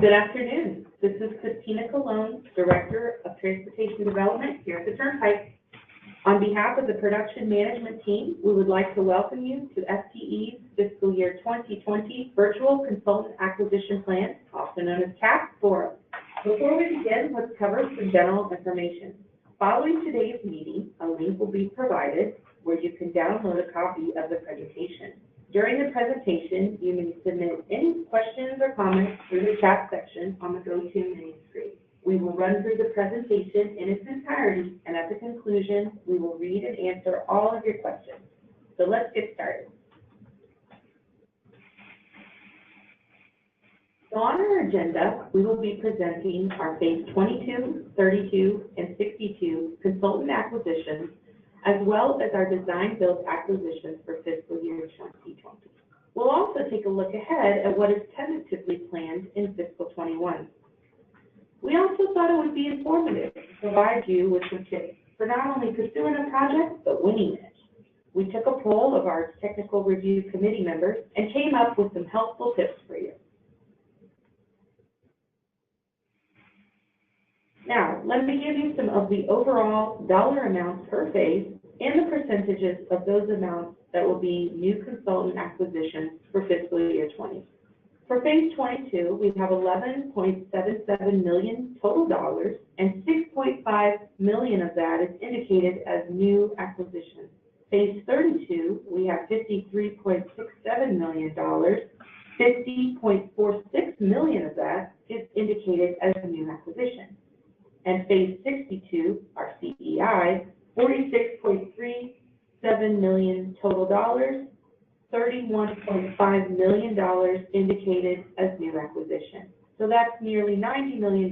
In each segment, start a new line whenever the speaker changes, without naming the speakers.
Good afternoon. This is Christina Colon, Director of Transportation Development here at the Turnpike. On behalf of the production management team, we would like to welcome you to FTE's Fiscal Year 2020 Virtual Consultant Acquisition Plan, also known as CAP Forum. Before we begin, let's cover some general information. Following today's meeting, a link will be provided where you can download a copy of the presentation. During the presentation, you may submit any questions or comments through the chat section on the GoTo menu screen. We will run through the presentation in its entirety, and at the conclusion, we will read and answer all of your questions. So let's get started. So on our agenda, we will be presenting our Phase 22, 32, and 62 consultant acquisitions, as well as our design-build acquisitions for fiscal year 2020. We'll also take a look ahead at what is tentatively planned in fiscal 21. We also thought it would be informative to provide you with some tips for not only pursuing a project, but winning it. We took a poll of our technical review committee members and came up with some helpful tips for you. Now, let me give you some of the overall dollar amounts per phase and the percentages of those amounts that will be new consultant acquisitions for fiscal year 20. For phase 22, we have $11.77 million total dollars, and $6.5 million of that is indicated as new acquisitions. Phase 32, we have $53.67 million. $50.46 million of that is indicated as a new acquisition. And phase 62, our CEI, $46.37 million total dollars, $31.5 million indicated as new acquisition. So that's nearly $90 million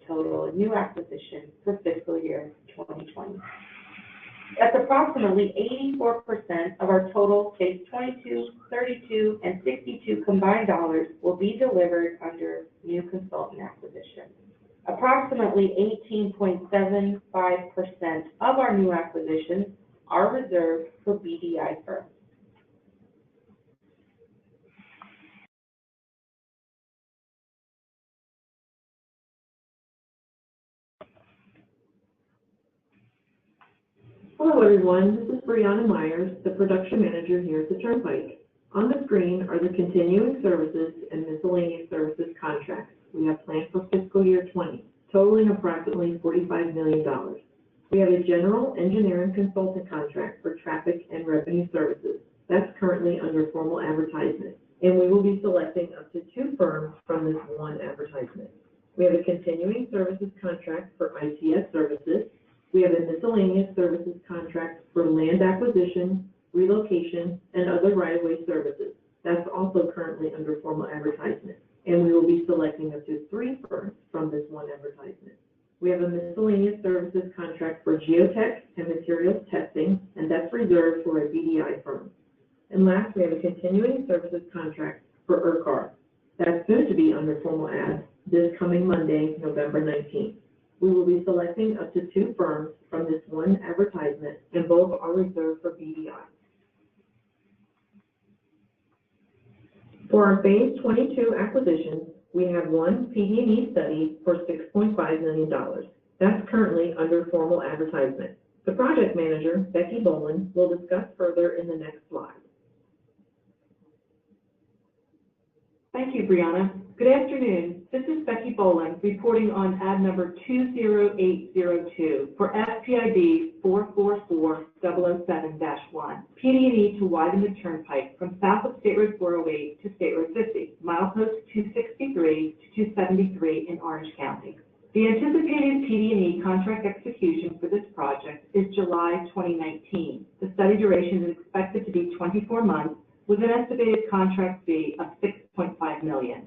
total in new acquisition for fiscal year 2020. That's approximately 84% of our total phase 22, 32, and 62 combined dollars will be delivered under new consultant acquisition. Approximately 18.75% of our new acquisitions are reserved for BDI firms.
Hello everyone, this is Brianna Myers, the production manager here at the Turnpike. On the screen are the continuing services and miscellaneous services contracts we have planned for fiscal year 20, totaling approximately $45 million. We have a general engineering consultant contract for traffic and revenue services. That's currently under formal advertisement, and we will be selecting up to 2 firms from this one advertisement. We have a continuing services contract for ITS services. We have a miscellaneous services contract for land acquisition, relocation, and other right-of-way services. That's also currently under formal advertisement, and we will be selecting up to 3 firms from this one advertisement. We have a miscellaneous services contract for geotech and materials testing, and that's reserved for a BDI firm. And last, we have a continuing services contract for ERCAR. That's soon to be under formal ad this coming Monday, November 19th. We will be selecting up to 2 firms from this one advertisement, and both are reserved for BDI. For our phase 22 acquisitions, we have one PD&E study for $6.5 million. That's currently under formal advertisement. The project manager, Becky Boland, will discuss further in the next slide.
Thank you, Brianna. Good afternoon. This is Becky Boland reporting on ad number 20802 for FPID 444007-1, PD&E to widen the Turnpike from south of State Road 408 to State Road 50, milepost 263 to 273 in Orange County. The anticipated PD&E contract execution for this project is July 2019. The study duration is expected to be 24 months with an estimated contract fee of $6.5 million.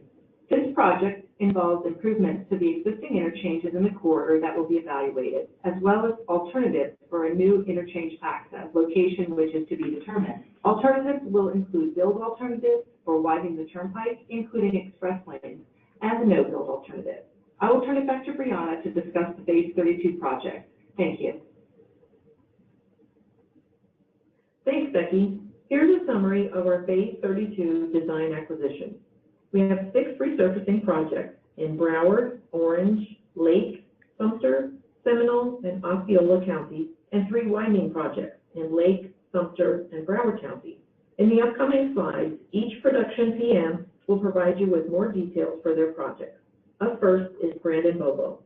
This project involves improvements to the existing interchanges in the corridor that will be evaluated, as well as alternatives for a new interchange access location which is to be determined. Alternatives will include build alternatives for widening the Turnpike, including express lanes, and the no-build alternative. I will turn it back to Brianna to discuss the Phase 32 project. Thank you.
Thanks, Becky. Here's a summary of our Phase 32 design acquisition. We have 6 resurfacing projects in Broward, Orange, Lake, Sumter, Seminole, and Osceola County, and 3 widening projects in Lake, Sumter, and Broward County. In the upcoming slides, each production PM will provide you with more details for their projects. Up first is Brandon Bobo.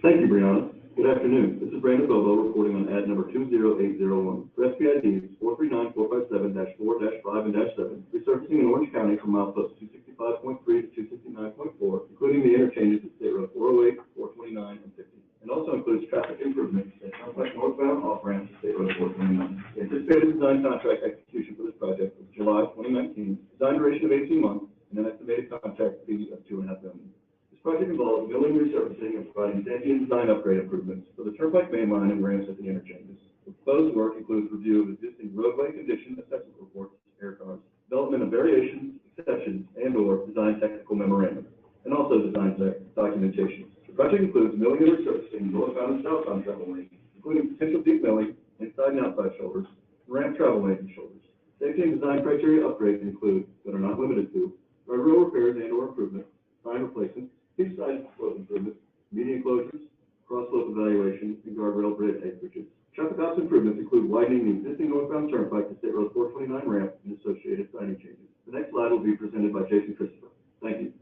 Thank you, Brianna. Good afternoon. This is Brandon Bobo reporting on ad number 20801 for SPIDs 439-457-4-5 and -7, resurfacing in Orange County from mileposts 265.3 to 269.4, including the interchanges at State Road 408, 429, and 50. And also includes traffic improvements at Turnpike northbound off-ramp to State Road 429. The anticipated design contract execution for this project is July 2019, design duration of 18 months, and an estimated contract fee of $2.5 million. This project involves milling, resurfacing, and providing safety and design upgrade improvements for the Turnpike main line and ramps at the interchanges. The proposed work includes review of existing roadway condition assessment reports, air cars, development of variations, exceptions, and/or design technical memorandums, and also design documentation. The project includes milling and resurfacing northbound and southbound travel lanes, including potential deep milling, inside and outside shoulders, ramp travel lanes and shoulders. Safety and design criteria upgrades include, but are not limited to, guardrail repairs and/or improvements, sign replacements, steep side slope improvements, median closures, cross slope evaluation, and guardrail bridge acreages. Traffic ops improvements include widening the existing northbound Turnpike to State Road 429 ramp and associated signage changes. The next slide will be presented by Jason Christopher. Thank you.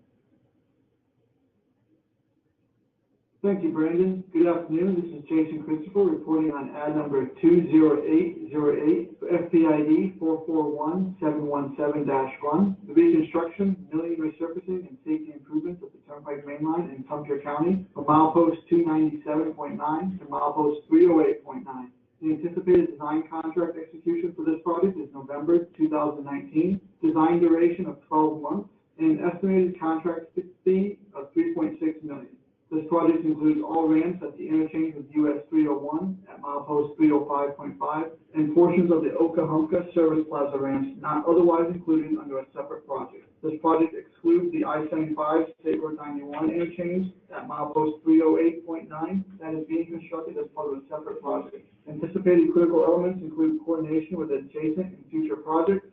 Thank you, Brandon. Good afternoon. This is Jason Christopher reporting on ad number 20808 for FPID 441717-1, the reconstruction, milling, resurfacing, and safety improvements of the Turnpike mainline in Sumter County from milepost 297.9 to milepost 308.9. The anticipated design contract execution for this project is November 2019, design duration of 12 months, and an estimated contract fee of $3.6 million. This project includes all ramps at the interchange with US 301 at milepost 305.5 and portions of the Okahonka Service Plaza ramps not otherwise included under a separate project. This project excludes the I-75 State Road 91 interchange at milepost 308.9 that is being constructed as part of a separate project. Anticipated critical elements include coordination with adjacent and future projects,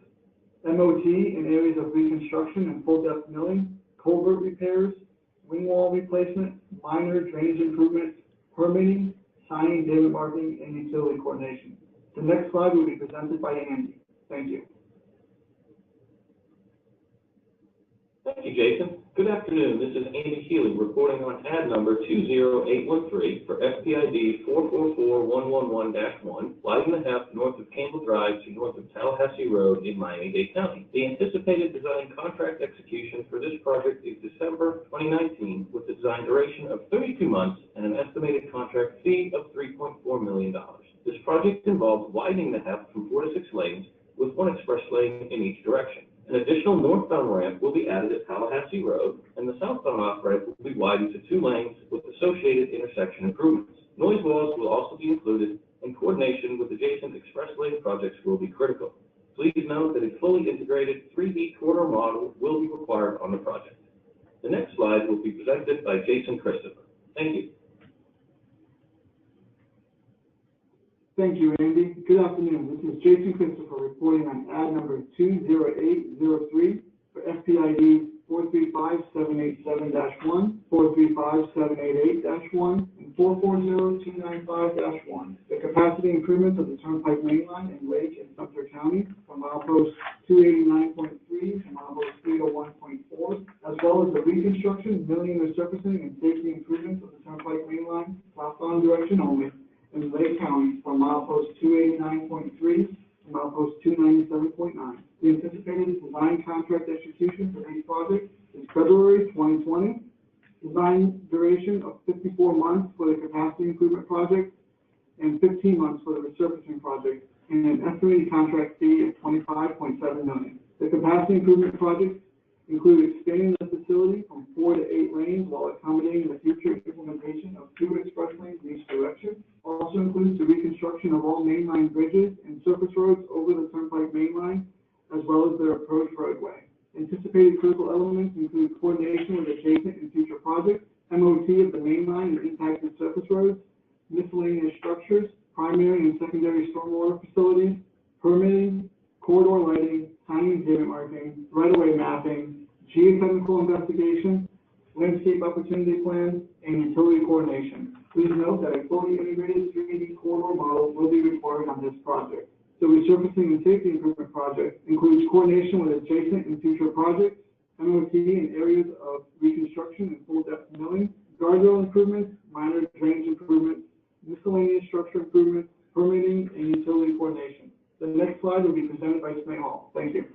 MOT in areas of reconstruction and full depth milling, culvert repairs, wing wall replacement, minor drainage improvements, permitting, signing, data marking, and utility coordination. The next slide will be presented by Andy. Thank you.
Thank you, Jason. Good afternoon. This is Andy Healy reporting on ad number 20813 for FPID 444111-1, widen the half north of Campbell Drive to north of Tallahassee Road in Miami-Dade County. The anticipated design contract execution for this project is December 2019 with a design duration of 32 months and an estimated contract fee of $3.4 million. This project involves widening the half from 4 to 6 lanes with 1 express lane in each direction. An additional northbound ramp will be added at Tallahassee Road, and the southbound off-ramp will be widened to 2 lanes with associated intersection improvements. Noise walls will also be included, and coordination with adjacent express lane projects will be critical. Please note that a fully integrated 3D corridor model will be required on the project. The next slide will be presented by Jason Christopher. Thank you.
Thank you, Andy. Good afternoon. This is Jason Christopher reporting on ad number 20803 for FPID 435787-1, 435788-1, and 440295-1. The capacity improvements of the Turnpike mainline in Lake and Sumter County from milepost 289.3 to milepost 301.4, as well as the reconstruction, milling, resurfacing, and safety improvements of the Turnpike mainline, southbound direction only, in Lake County from milepost 289.3 to milepost 297.9. The anticipated design contract execution for these projects is February 2020. Design duration of 54 months for the capacity improvement project and 15 months for the resurfacing project, and an estimated contract fee of $25.7 million. The capacity improvement projects include expanding the facility from 4 to 8 lanes while accommodating the future implementation of 2 express lanes in each direction. Also includes the reconstruction of all mainline bridges and surface roads over the Turnpike mainline, as well as their approach roadway. Anticipated critical elements include coordination with adjacent and future projects, MOT of the mainline and impacted surface roads, miscellaneous structures, primary and secondary stormwater facilities, permitting, corridor lighting, timing data marking, right-of-way mapping, geotechnical investigation, landscape opportunity plan, and utility coordination. Please note that a fully integrated 3D corridor model will be required on this project. The resurfacing and safety improvement project includes coordination with adjacent and future projects, MOT in areas of reconstruction and full depth milling, guardrail improvements, minor drainage improvements, miscellaneous structure improvements, permitting, and utility coordination. The next slide will be presented by Snehal. Thank you.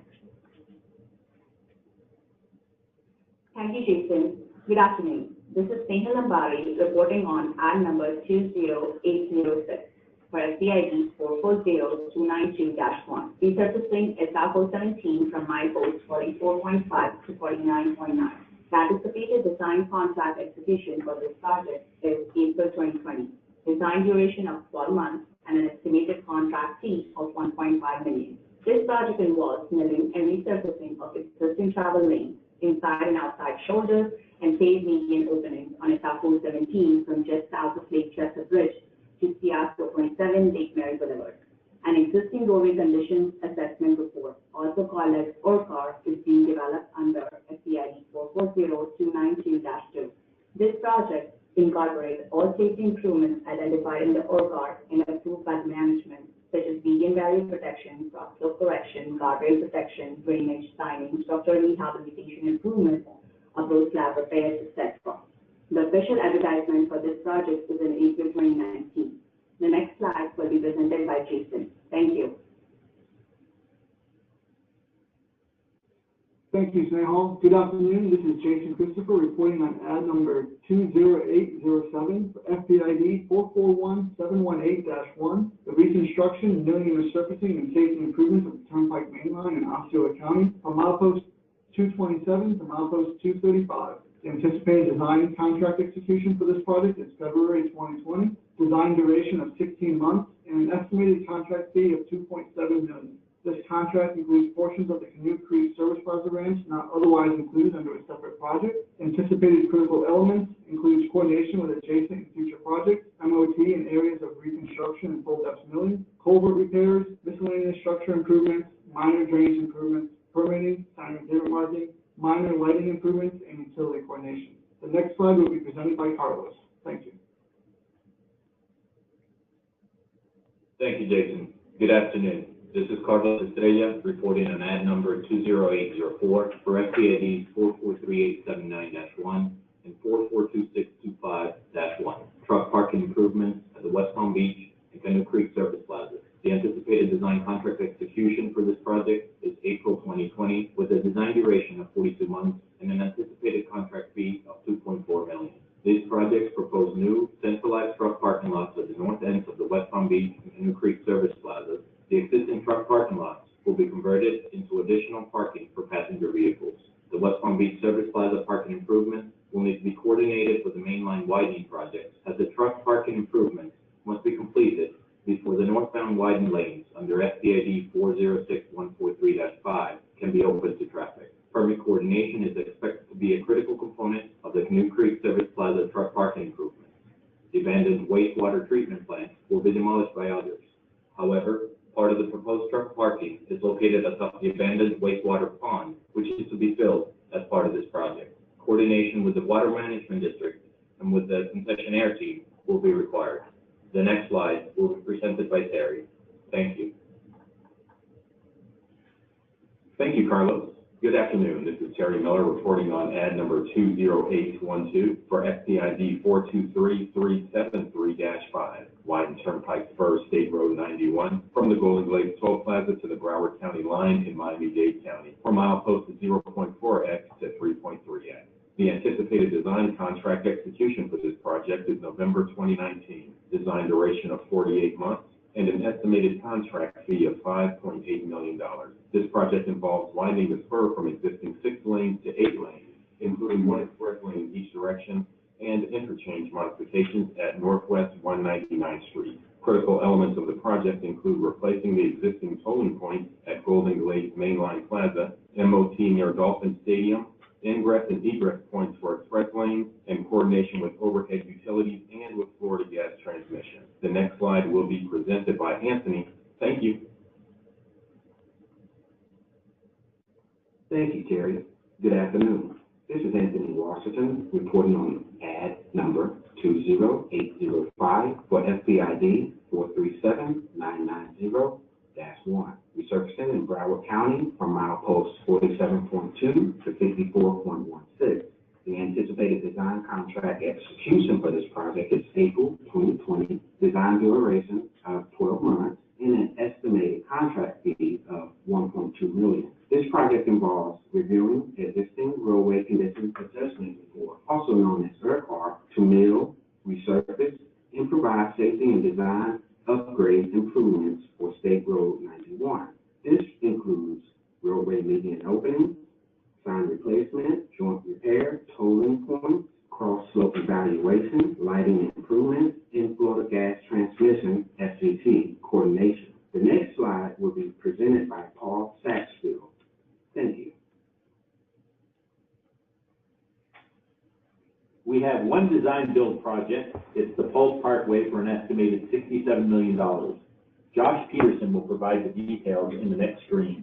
Thank you, Jason. Good afternoon. This is Snehal Ambari reporting on ad number 20806 for SBID 440-292-1. Resurfacing SR 17 from milepost 44.5 to 49.9. The anticipated design contract execution for this project is April 2020. Design duration of 12 months and an estimated contract fee of $1.5 million. This project involves milling and resurfacing of existing travel lanes, inside and outside shoulders, and paved median openings on SR 17 from just south of Lake Chester Bridge to CR 427 Lake Mary Boulevard. An existing roadway conditions assessment report, also called as ORCAR, is being developed under SCID 440-292-2. This project incorporates all safety improvements identified in the ORCAR and approved by the management, such as median barrier protection, cross slope correction, guardrail protection, drainage, signing, structural rehabilitation improvements, approach slab repairs, etc. The official advertisement for this project is in April 2019. The next slide will be presented by Jason. Thank you.
Thank you, Snehal. Good afternoon. This is Jason Christopher reporting on ad number 20807 for FPID 441718-1, the reconstruction, milling and resurfacing and safety improvements of the Turnpike Main Line in Osceola County from milepost 227 to milepost 235. The anticipated design contract execution for this project is February 2020. Design duration of 16 months and an estimated contract fee of $2.7 million. This contract includes portions of the Canoe Creek Service Plaza Ranch not otherwise included under a separate project. Anticipated critical elements includes coordination with adjacent and future projects, MOT in areas of reconstruction and full depth milling, culvert repairs, miscellaneous structure improvements, minor drainage improvements, permitting, sign and pavement marking, minor lighting improvements, and utility coordination. The next slide will be presented by Carlos. Thank you.
Thank you, Jason. Good afternoon. This is Carlos Estrella reporting on ad number 20804 for FPID 443879-1 and 442625-1. Truck parking improvements at the West Palm Beach and Canoe Creek Service Plaza. The anticipated design contract execution for this project is April 2020 with a design duration of 42 months and an anticipated contract fee of $2.4 million. These projects propose new centralized truck parking lots at the north ends of the West Palm Beach and Canoe Creek Service Plaza. The existing truck parking lots will be converted into additional parking for passenger vehicles. The West Palm Beach Service Plaza parking improvements will need to be coordinated with the mainline widening projects, as the truck parking improvements must be completed before the northbound widened lanes under FPID 406143-5 can be open to traffic. Permit coordination is expected to be a critical component of the Canoe Creek Service Plaza truck parking improvements. The abandoned wastewater treatment plant will be demolished by others. However, part of the proposed truck parking is located atop the abandoned wastewater pond, which is to be filled as part of this project. Coordination with the Water Management District and with the concessionaire team will be required. The next slide will be presented by Terry. Thank you. Thank you, Carlos. Good afternoon. This is Terry Miller reporting on ad number 20812 for FPID 423373-5, widen Turnpike First State Road 91 from the Golden Glades Toll Plaza to the Broward County line in Miami-Dade County for milepost 0.4x to 3.3x. The anticipated design contract execution for this project is November 2019. Design duration of 48 months and an estimated contract fee of $5.8 million. This project involves widening the spur from existing 6 lanes to 8 lanes, including 1 express lane in each direction and interchange modifications at Northwest 199th Street. Critical elements of the project include replacing the existing tolling points at Golden Glades Mainline Plaza, MOT near Dolphin Stadium, ingress and egress points for express lanes, and coordination with overhead utilities and with Florida Gas Transmission. The next slide will be presented by Anthony. Thank you.
Thank you, Terry. Good afternoon. This is Anthony Washington reporting on ad number 20805 for FPID 437990-1, resurfacing in Broward County from milepost 47.2 to 54.16. The anticipated design contract execution for this project is April 2020. Design duration of 12 months and an estimated contract fee of $1.2 million. This project involves reviewing existing roadway condition assessment report, also known as ERCOR, to mill, resurface, and provide safety and design upgrade improvements for State Road 91. This includes roadway median opening, sign replacement, joint repair, tolling points, cross slope evaluation, lighting improvements, and Florida gas transmission FCT coordination. The next slide will be presented by Paul Saxfield. Thank you.
We have one design build project. It's the Polk Parkway for an estimated $67 million. Josh Peterson will provide the details in the next screen.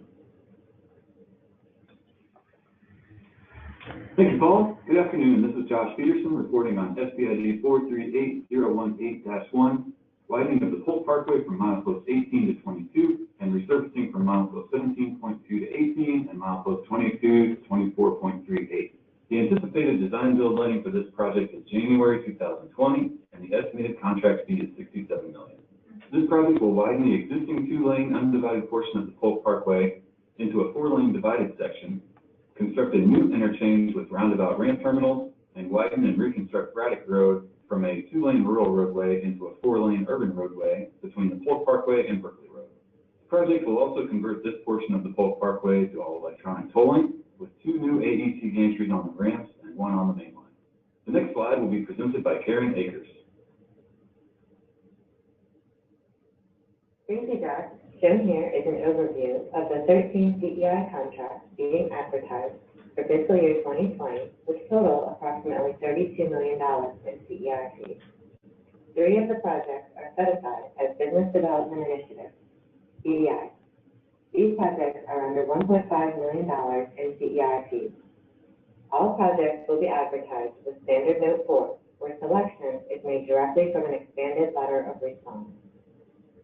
Thank you, Paul. Good afternoon. This is Josh Peterson reporting on SPID 438018-1, widening of the Polk Parkway from milepost 18 to 22 and resurfacing from milepost 17.2 to 18 and milepost 22 to 24.38. The anticipated design build lighting for this project is January 2020, and the estimated contract fee is $67 million. This project will widen the existing two-lane undivided portion of the Polk Parkway into a four-lane divided section, construct a new interchange with roundabout ramp terminals, and widen and reconstruct Braddock Road from a two-lane rural roadway into a four-lane urban roadway between the Polk Parkway and Berkeley Road. The project will also convert this portion of the Polk Parkway to all electronic tolling, with two new AEC gantries on the ramps and one on the main line. The next slide will be presented by Karen Akers.
Thank you, Josh. Shown here is an overview of the 13 CEI contracts being advertised for fiscal year 2020, which total approximately $32 million in CEI fees. 3 of the projects are set aside as Business Development Initiatives, BDI. These projects are under $1.5 million in CEI fees. All projects will be advertised with Standard Note 4, where selection is made directly from an expanded letter of response.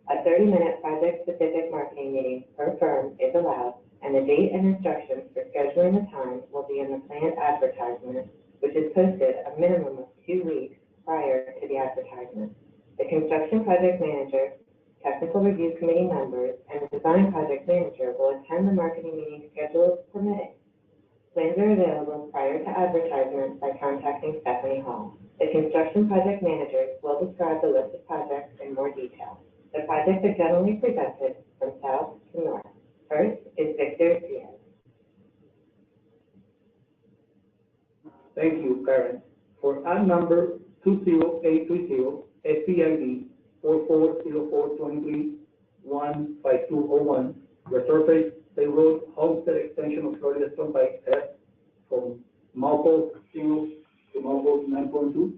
A 30-minute project-specific marketing meeting per firm is allowed, and the date and instructions for scheduling the time will be in the planned advertisement, which is posted a minimum of 2 weeks prior to the advertisement. The construction project manager, technical review committee members, and the design project manager will attend the marketing meeting schedule as permitted. Plans are available prior to advertisement by contacting Stephanie Hall. The construction project managers will describe the list of projects in more detail. The projects are generally presented from south to north. First is Victor Diaz.
Thank you, Karen. For ad number 20830, SPID 440423-15201, resurface State Road Homestead extension of Florida Turnpike F from milepost 0 to milepost 9.2.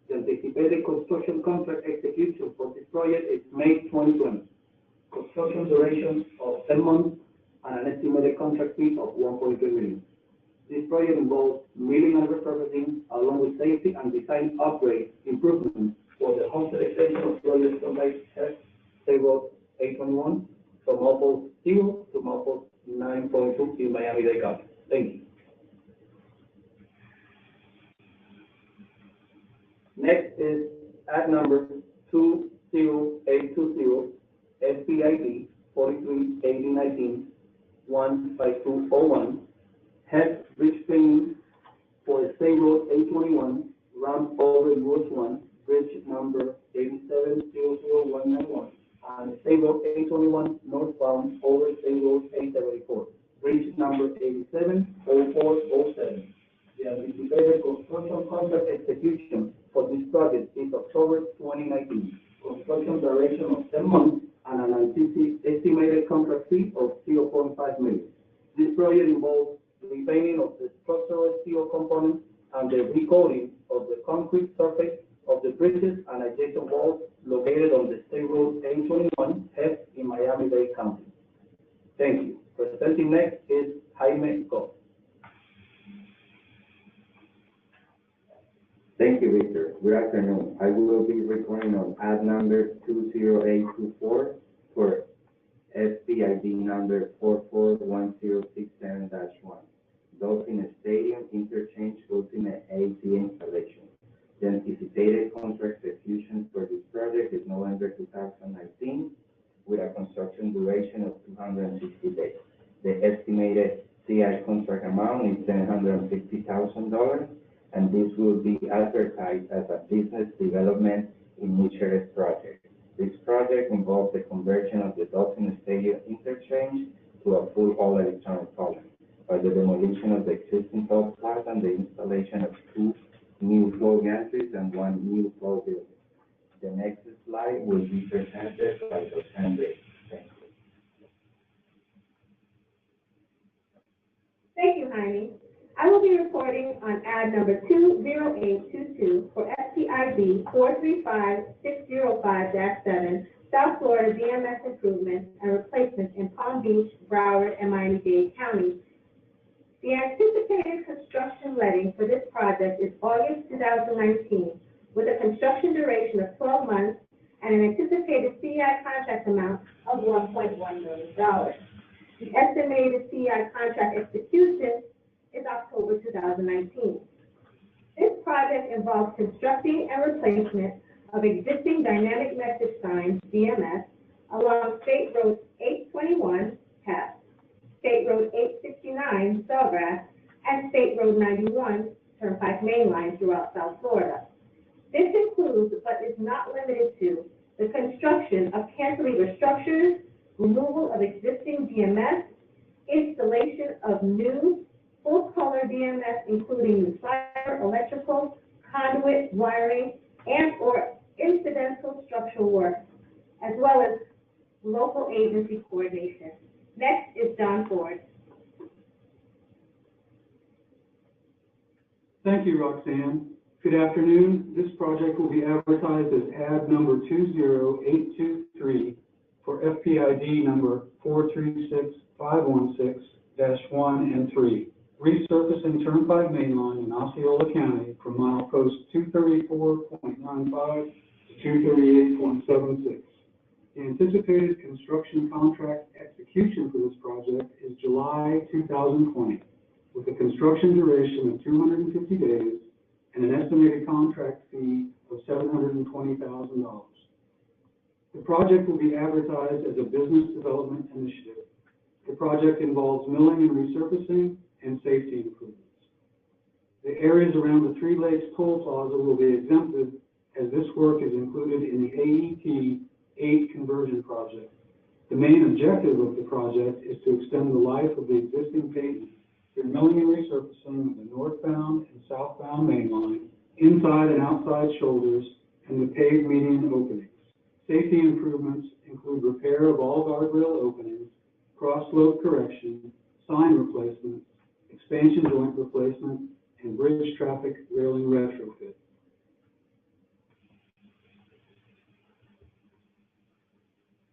The anticipated construction contract execution for this project is May 2020. Construction duration of 10 months and an estimated contract fee of $1.3 million. This project involves milling and resurfacing along with safety and design upgrade improvements for the Homestead extension of Florida Turnpike F, State Road 821 from milepost 0 to milepost 9.2 in Miami-Dade County. Thank you. Next is ad number 20820, SPID 438019-15201, head bridge cleaning for State Road 821, round over US 1, bridge number 8700191, and State Road 821 northbound over State Road 874, bridge number 870407. The anticipated construction contract execution for this project is October 2019. Construction duration of 10 months and an estimated contract fee of $0.5 million. This project involves repainting of the structural steel components and the recoating of the concrete surface of the bridges and adjacent walls located on the State Road 821 head in Miami-Dade County. Thank you. Presenting next is Jaime Goff.
Thank you, Victor. Good afternoon. I will be reporting on ad number 20824 for SPID number 441067-1, Dolphin Stadium Interchange Ultimate AC installation. The anticipated contract execution for this project is November 2019, with a construction duration of 260 days. The estimated CI contract amount is $750,000, and this will be advertised as a business development initiative project. This project involves the conversion of the Dolphin Stadium interchange to a full all-electronic tolling by the demolition of the existing toll plaza and the installation of 2 new flow gantries and 1 new flow building. The next slide will be presented by Dr. Thank you.
Thank you, Jaime. I will be reporting on ad number 20822 for SPID 435605-7, South Florida DMS improvements and replacements in Palm Beach, Broward, and Miami-Dade counties. The anticipated construction letting for this project is August 2019, with a construction duration of 12 months and an anticipated CEI contract amount of $1.1 million. The estimated CEI contract execution is October 2019. This project involves constructing and replacement of existing dynamic message signs, DMS, along State Road 821, Test, State Road 869, Sawgrass, and State Road 91, Turnpike Main Line throughout South Florida. This includes, but is not limited to, the construction of cantilever structures, removal of existing DMS, installation of new full-color DMS, including the fiber, electrical, conduit, wiring, and/or incidental structural work, as well as local agency coordination. Next is John Ford.
Thank you, Roxanne. Good afternoon. This project will be advertised as ad number 20823 for FPID number 436516-1 and 3, resurfacing Turnpike Main Line in Osceola County from milepost 234.95 to 238.76. The anticipated construction contract execution for this project is July 2020, with a construction duration of 250 days and an estimated contract fee of $720,000. The project will be advertised as a business development initiative. The project involves milling and resurfacing and safety improvements. The areas around the Three Lakes Toll Plaza will be exempted, as this work is included in the AET 8 conversion project. The main objective of the project is to extend the life of the existing pavement through milling and resurfacing of the northbound and southbound main line, inside and outside shoulders, and the paved median openings. Safety improvements include repair of all guardrail openings, cross-slope correction, sign replacement, expansion joint replacement, and bridge traffic railing retrofit.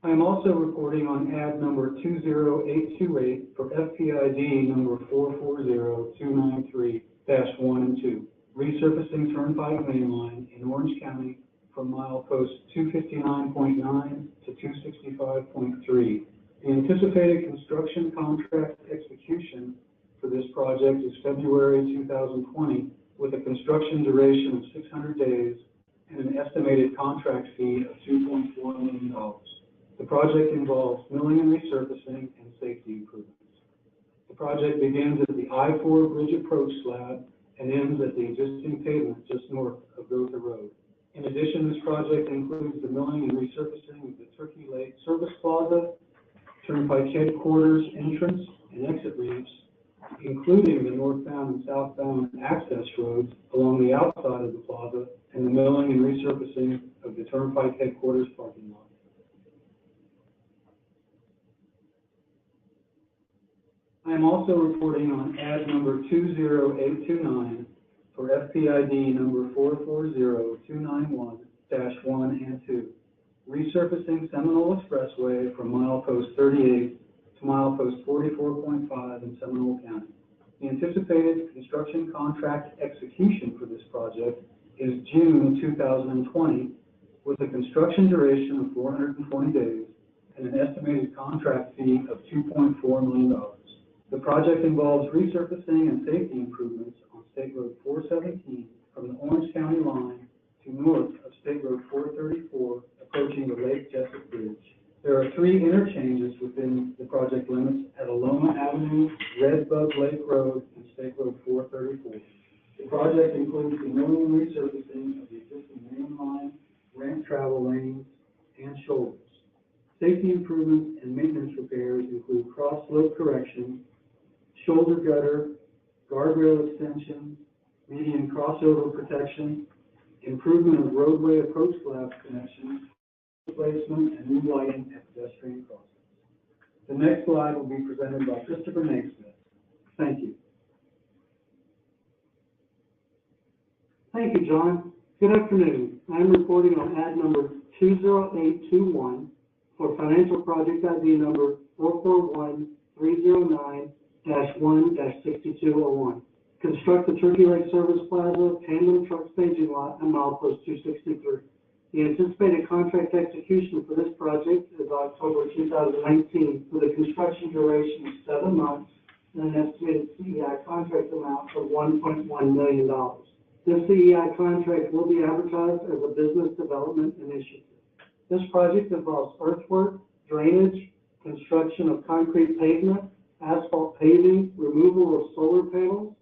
I am also reporting on ad number 20828 for FPID number 440293-1 and 2, resurfacing Turnpike Main Line in Orange County from milepost 259.9 to 265.3. The anticipated construction contract execution for this project is February 2020, with a construction duration of 600 days and an estimated contract fee of $2.4 million. The project involves milling and resurfacing and safety improvements. The project begins at the I-4 bridge approach slab and ends at the existing pavement just north of Gotha Road. In addition, this project includes the milling and resurfacing of the Turkey Lake Service Plaza, Turnpike headquarters entrance and exit ramps, including the northbound and southbound access roads along the outside of the plaza, and the milling and resurfacing of the Turnpike headquarters parking lot. I am also reporting on ad number 20829 for FPID number 440291-1 and 2, resurfacing Seminole Expressway from milepost 38 to milepost 44.5 in Seminole County. The anticipated construction contract execution for this project is June 2020, with a construction duration of 420 days and an estimated contract fee of $2.4 million. The project involves resurfacing and safety improvements on State Road 417 from the Orange County line to north of State Road 434, approaching the Lake Jessup Bridge. There are 3 interchanges within the project limits at Aloma Avenue, Red Bug Lake Road, and State Road 434. The project includes the milling and resurfacing of the existing main line, ramp travel lanes, and shoulders. Safety improvements and maintenance repairs include cross slope correction, shoulder gutter, guardrail extensions, median crossover protection, improvement of roadway approach slab connections, replacement, and new lighting at pedestrian crossings. The next slide will be presented by Christopher Naismith. Thank you.
Thank you, John. Good afternoon. I'm reporting on ad number 20821 for financial project ID number 441309-1-6201. Construct the Turkey Lake Service Plaza, tandem truck staging lot, and milepost 263. The anticipated contract execution for this project is October 2019, with a construction duration of 7 months and an estimated CEI contract amount of $1.1 million. This CEI contract will be advertised as a business development initiative. This project involves earthwork, drainage, construction of concrete pavement, asphalt paving, removal of solar panels,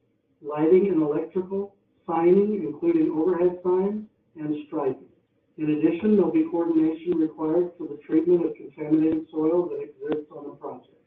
lighting and electrical, signing, including overhead signs, and striping. In addition, there will be coordination required for the treatment of contaminated soil that exists on the project.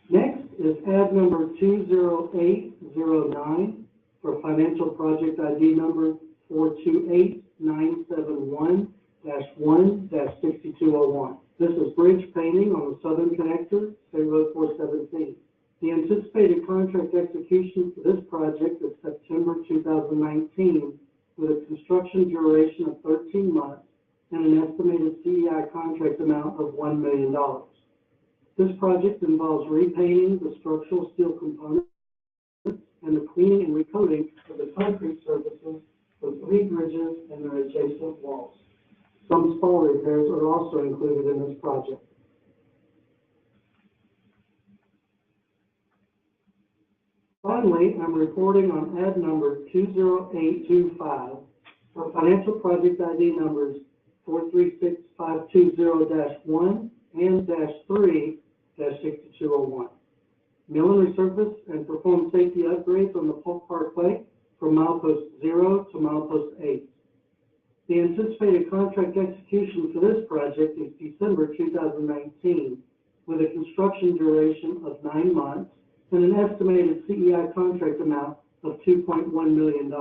Next is ad number 20809 for financial project ID number 428971-1-6201. This is bridge painting on the southern connector, State Road 417. The anticipated contract execution for this project is September 2019, with a construction duration of 13 months and an estimated CEI contract amount of $1 million. This project involves repainting the structural steel components and the cleaning and recoating of the concrete surfaces for 3 bridges and their adjacent walls. Some small repairs are also included in this project. Finally, I'm reporting on ad number 20825 for financial project ID numbers 436520-1 and -3-6201. Mill and resurface and perform safety upgrades on the Polk Parkway from milepost 0 to milepost 8. The anticipated contract execution for this project is December 2019, with a construction duration of 9 months and an estimated CEI contract amount of $2.1 million.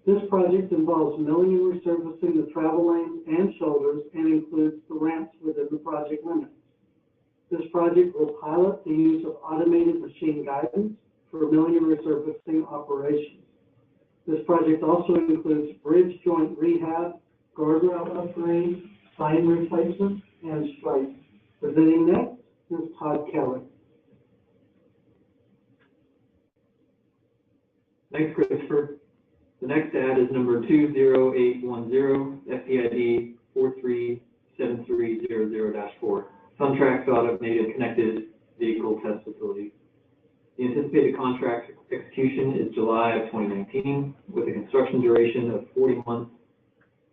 This project involves milling and resurfacing the travel lanes and shoulders and includes the ramps within the project limits. This project will pilot the use of automated machine guidance for milling and resurfacing operations. This project also includes bridge joint rehab, guardrail upgrades, sign replacement, and striping. Presenting next is Todd Kelly.
Thanks, Christopher. The next ad is number 20810, FPID 437300-4, Suntrax Automated Connected Vehicle Test Facility. The anticipated contract execution is July of 2019, with a construction duration of 40 months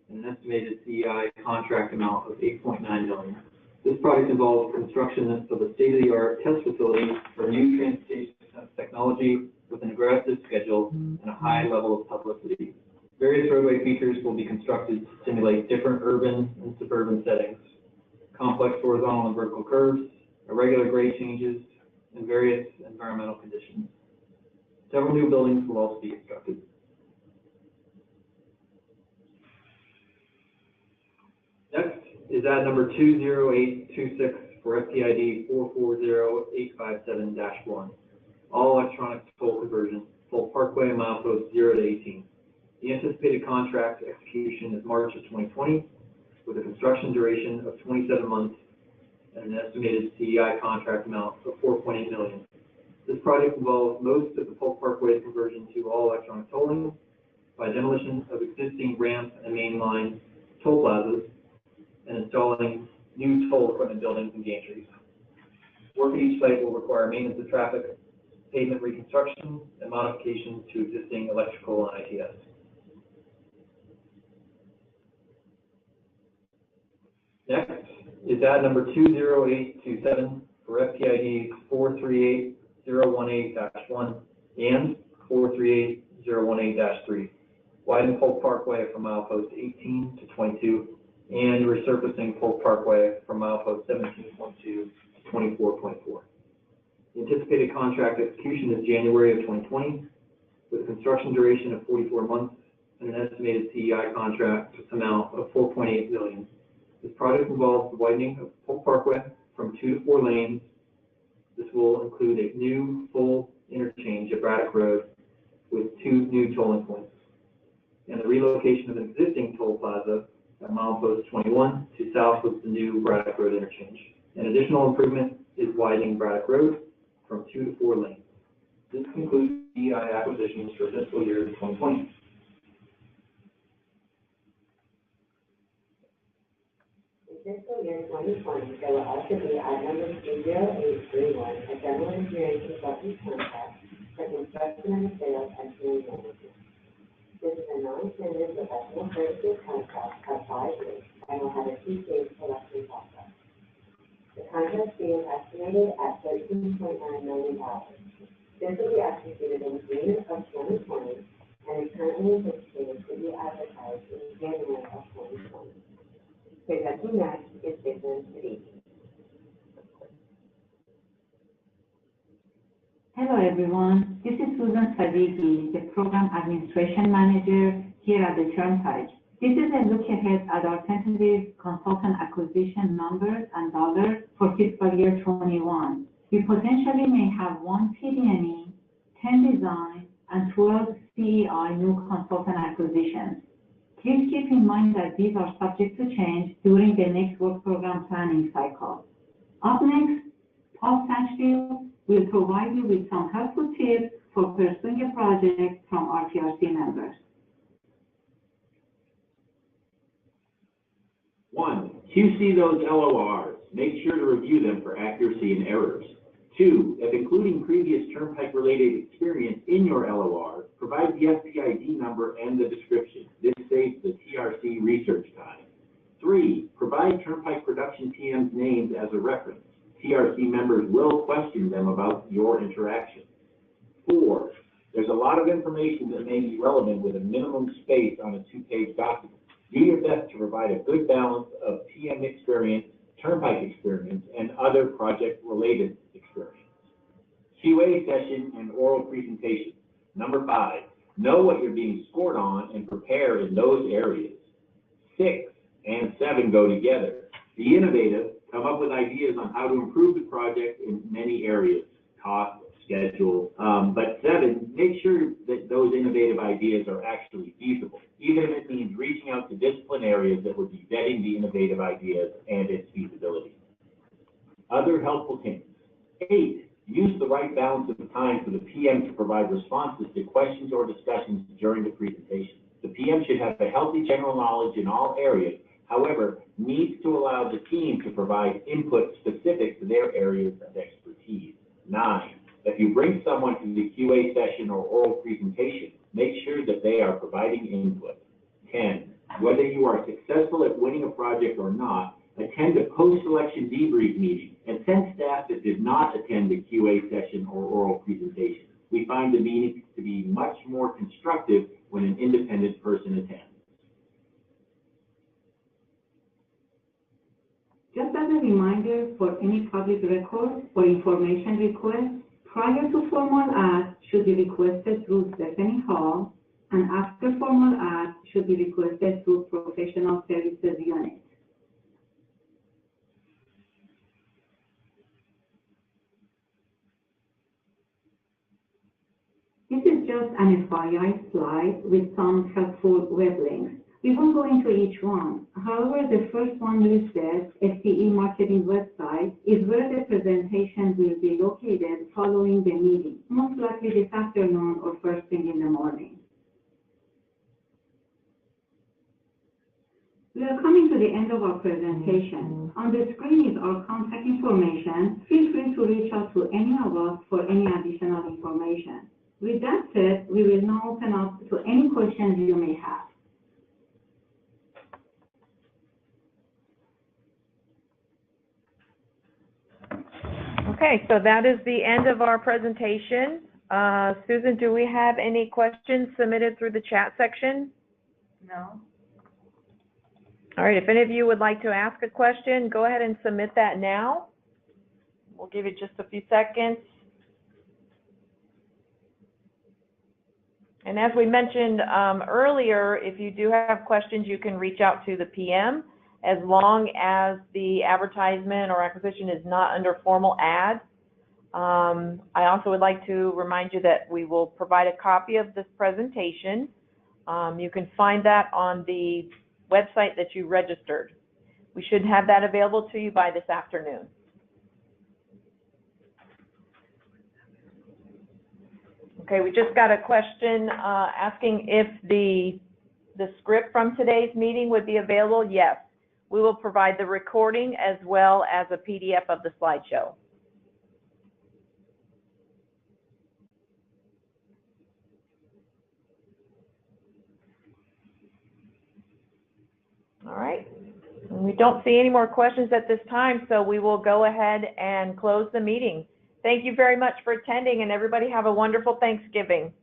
and an estimated CEI contract amount of $8.9 million. This project involves construction of a state-of-the-art test facility for new transportation technology with an aggressive schedule and a high level of publicity. Various roadway features will be constructed to simulate different urban and suburban settings, complex horizontal and vertical curves, irregular grade changes, and various environmental conditions. Several new buildings will also be constructed. Next is ad number 20826 for FPID 440857-1. All electronic toll conversion, Polk Parkway, milepost 0 to 18. The anticipated contract execution is March of 2020, with a construction duration of 27 months and an estimated CEI contract amount of $4.8 million. This project involves most of the Polk Parkway conversion to all electronic tolling by demolition of existing ramp and mainline toll plazas and installing new toll equipment buildings and gantries. Work at each site will require maintenance of traffic, pavement reconstruction, and modifications to existing electrical and ITS. Next is ad number 20827 for FPIDs 438018-1 and 438018-3. Widen Polk Parkway from milepost 18 to 22 and resurfacing Polk Parkway from milepost 17.2 to 24.4. The anticipated contract execution is January of 2020 with a construction duration of 44 months and an estimated CEI contract amount of $4.8 million. This project involves the widening of Polk Parkway from 2 to 4 lanes. This will include a new full interchange at Braddock Road with 2 new tolling points and the relocation of an existing toll plaza at milepost 21 to south of the new Braddock Road interchange. An additional improvement is widening Braddock Road from 2 to 4 lanes. This concludes CEI acquisitions for fiscal year 2020.
In fiscal year 2020, there will also be item number 30831, a general engineering consultant contract for construction and sales engineering management. This is a non-tender professional services contract of 5 years and will have a 2-stage selection process. The contract fee is estimated at $13.9 million. This will be executed in June of 2020 and is currently anticipated to be advertised in January of 2020. Presenting next is Susan Siddiqui.
Hello everyone, this is Susan Siddiqui, the Program Administration Manager here at the Turnpike. This is a look ahead at our tentative consultant acquisition numbers and dollars for fiscal year 21. We potentially may have 1 PD&E, 10 design, and 12 CEI new consultant acquisitions. Please keep in mind that these are subject to change during the next work program planning cycle. Up next, Paul Satchfield will provide you with some helpful tips for pursuing a project from RTRC members.
1, QC those LORs. Make sure to review them for accuracy and errors. 2, if including previous Turnpike-related experience in your LOR, provide the FPID number and the description. This saves the TRC research time. 3, provide Turnpike production PM's names as a reference. TRC members will question them about your interaction. 4, there's a lot of information that may be relevant with a minimum space on a 2-page document. Do your best to provide a good balance of PM experience, Turnpike experience, and other project-related experience. QA session and oral presentation. Number 5, know what you're being scored on and prepare in those areas. 6 and 7 go together. Be innovative, come up with ideas on how to improve the project in many areas, cost, schedule. But 7, make sure that those innovative ideas are actually feasible, even if it means reaching out to discipline areas that would be vetting the innovative ideas and its feasibility. Other helpful hints. 8, use the right balance of time for the PM to provide responses to questions or discussions during the presentation. The PM should have a healthy general knowledge in all areas, however, needs to allow the team to provide input specific to their areas of expertise. 9, if you bring someone to the QA session or oral presentation, make sure that they are providing input. 10, whether you are successful at winning a project or not, attend a post-selection debrief meeting and send staff that did not attend the QA session or oral presentation. We find the meetings to be much more constructive when an independent person attends.
Just as a reminder, for any public record or information request, prior to formal act should be requested through Stephanie Hall, and after formal act should be requested through Professional Services Unit. This is just an FYI slide with some helpful web links. We won't go into each one. However, the first one listed, FTE marketing website, is where the presentation will be located following the meeting, most likely this afternoon or first thing in the morning. We are coming to the end of our presentation. On the screen is our contact information. Feel free to reach out to any of us for any additional information. With that said, we will now open up to any questions you may have.
Okay, so that is the end of our presentation. Susan, do we have any questions submitted through the chat section?
No.
All right, if any of you would like to ask a question, go ahead and submit that now. We'll give it just a few seconds. And as we mentioned earlier, if you do have questions, you can reach out to the PM as long as the advertisement or acquisition is not under formal ad. I also would like to remind you that we will provide a copy of this presentation. You can find that on the website that you registered. We should have that available to you by this afternoon. Okay, we just got a question asking if the script from today's meeting would be available. Yes, we will provide the recording as well as a PDF of the slideshow. All right, we don't see any more questions at this time, so we will go ahead and close the meeting. Thank you very much for attending, and everybody have a wonderful Thanksgiving.